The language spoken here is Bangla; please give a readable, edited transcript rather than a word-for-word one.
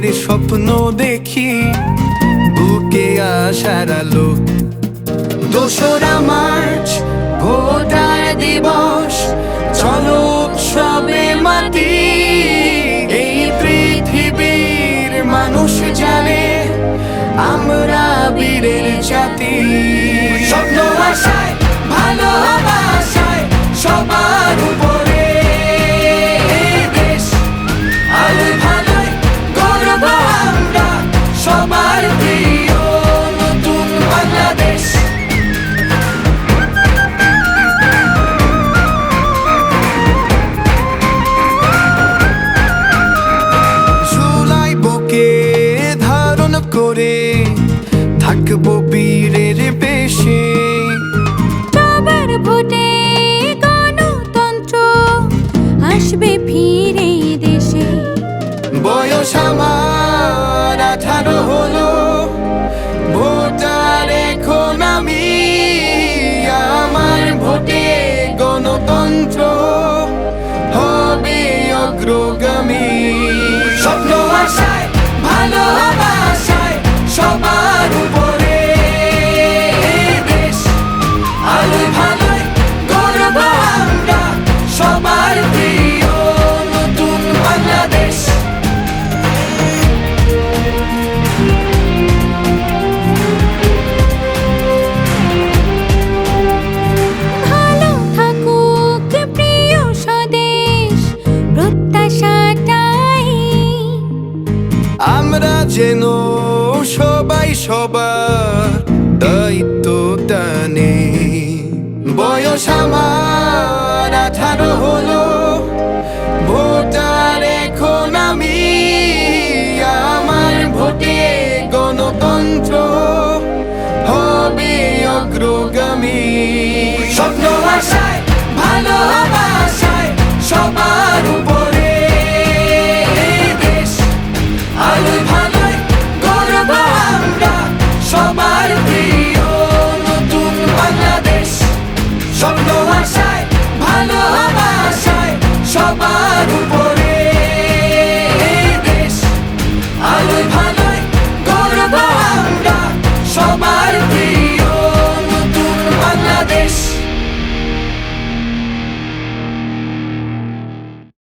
আলোকের স্বপ্ন দেখি, বুকে আশার আলো। 2রা মার্চ ভোটার দিবস, চলো উৎসবে মাতি। এই পৃথিবীর মানুষ জানে আমরা বীরের জাতি। স্বপ্ন আশায় ভালোবাসায় সবার উপরে দেশ, আলোয় ভালোয় গর্ব আমরা সবার প্রিয় নতুন বাংলাদেশ। ঝুলাই বুকে ধারণ করে থাকবো বীরের বেশে। সবার ভোটে গণতন্ত্র আসবে ফিরে দেশে। বয়স আমার 18 হলো, ভোটার এখন আমি। আমার ভোটে গণতন্ত্র হবে অগ্রগামী। স্বপ্ন আশায় ভালোবাসায় সবার উপরে দেশ, আলোয় ভালোয় গর্ব আমরা সবার প্রিয় নতুন বাংলাদেশ। ভালো থাকুক প্রিয় স্বদেশ, প্রত্যাশাটাই। আমরা যেন সবাই সবার দায়িত্ব টানে। বয়স আমার 18 হলো, ভোটার এখন আমি। আমার ভোটে গণতন্ত্র হবে অগ্রগামী। স্বপ্ন আশায় ভালোবাসায় সবার উপরে দেশ, আলোয় ভালোয় গর্ব আমরা সবার প্রিয় নতুন বাংলাদেশ। স্বপ্ন আশায় ভালোবাসায় সবার উপরে